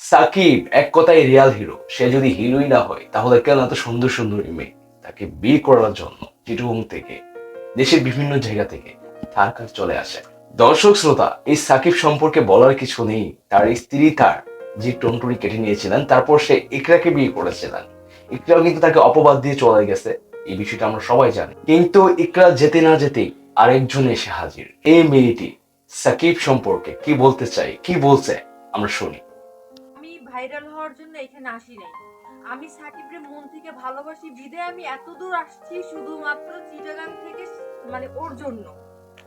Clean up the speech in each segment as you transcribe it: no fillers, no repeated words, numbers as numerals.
সাকিব এক কথায় Real hero. সে যদি হিরোই না হয় তাহলে কেন এত সুন্দর সুন্দর মেয়ে তাকে বিয়ে করার জন্য চিটগং থেকে, দেশের বিভিন্ন জায়গা থেকে তার কাছে চলে আসে। দর্শক শ্রোতা, এই সাকিব সম্পর্কে বলার কিছু নেই। তার স্ত্রী তার যে টন্টুরি কেটে নিয়েছিলেন, তারপর সে ইকরাকে বিয়ে করেছিলেন। ইকরাও কিন্তু তাকে অপবাদ দিয়ে চলে গেছে, এই বিষয়টা আমরা সবাই জানি। কিন্তু ইকরা যেতে না যেতেই আরেকজন এসে হাজির। এই মেয়েটি সাকিব সম্পর্কে কি বলতে চাই, কি বলছে আমরা শুনি। আমি ভাইরাল হওয়ার জন্য এখানে আসি নাই। আমি সাকিবরে মন থেকে ভালোবাসি বিধায় আমি এত দূর আসছি শুধুমাত্র চিটাগাং থেকে, মানে ওর জন্য।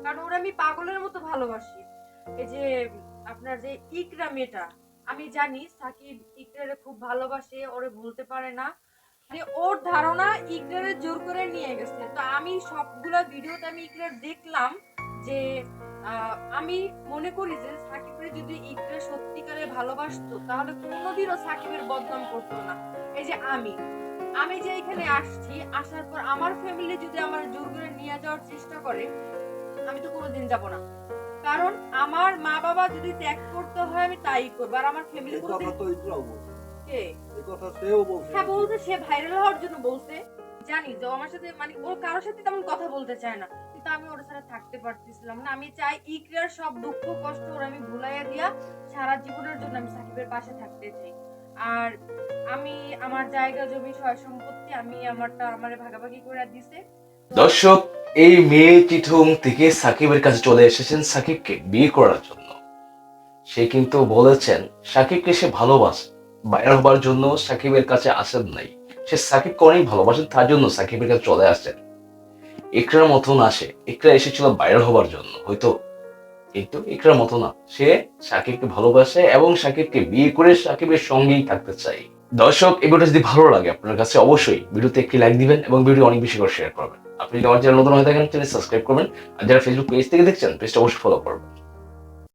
কারণ ওর আমি পাগলের মতো ভালোবাসি। এই যে আপনার যে ইকরা মেয়েটা, আমি জানি সাকিব ইকরারে খুব ভালোবাসে, ওরে ভুলতে পারে না। যে ওর ধারণা ইকরারে জোর করে নিয়ে গেছে। তো আমি সবগুলা ভিডিওতে আমি ইকরার দেখলাম যে আমি মনে করি যে সাকিবের যদি ইকরা সত্যিকারে ভালোবাসতো তাহলে কোনোদিনও সাকিবের বদনাম করতো না। এই যে আমি যে এখানে আসছি, আসার পর আমার ফ্যামিলি যদি আমার জোর করে নিয়ে যাওয়ার চেষ্টা করে, আমি তো কোনোদিন যাব না। কারণ আমার মা বাবা যদি ত্যাগ করতে হয় আমি তাই করবো। আর আমার ফ্যামিলি কথা তো ইকরাও বলছে, কে এই কথা সেও বলছে। হ্যাঁ বলতে, সে ভাইরাল হওয়ার জন্য বলছে। জানি যে ও আমার সাথে, মানে ওর কারোর সাথে তেমন কথা বলতে চায় না, কিন্তু আমি ওর সাথে থাকতে পারতেছিলাম না। আমি চাই ইকরার সব দুঃখ কষ্ট ওর আমি ভুলাইয়া দিয়া সারা জীবনের জন্য আমি সাকিবের পাশে থাকতে চাই। আর আমি আমার জায়গা জমি সয় সম্পত্তি আমি আমারে ভাগাভাগি করে দিছে। দর্শক, এই মেয়ে চিঠং থেকে সাকিবের কাছে চলে এসেছেন সাকিবকে বিয়ে করার জন্য। সে কিন্তু বলেছেন সাকিবকে সে ভালোবাসে, বাইরে হবার জন্য সাকিবের কাছে আসেন নাই। সে সাকিবকে অনেক ভালোবাসেন, তার জন্য সাকিবের কাছে চলে আসেন। ইকরার মতো না, সে ইকরা এসেছিল বাইরে হবার জন্য হয়তো, কিন্তু ইকরার মতো না। সে সাকিবকে ভালোবাসে এবং সাকিবকে বিয়ে করে সাকিবের সঙ্গেই থাকতে চাই। দর্শক, এই ভিডিওটা যদি ভালো লাগে আপনার কাছে, অবশ্যই ভিডিওতে একটি লাইক দিবেন এবং ভিডিও অনেক বেশি করে শেয়ার করবেন। আপনি যদি আমার চ্যানেল নতুন হয়ে থাকেন চ্যানেল সাবস্ক্রাইব করবেন। আর যারা ফেসবুক পেজ থেকে দেখছেন পেজটা অবশ্যই ফলো করবেন।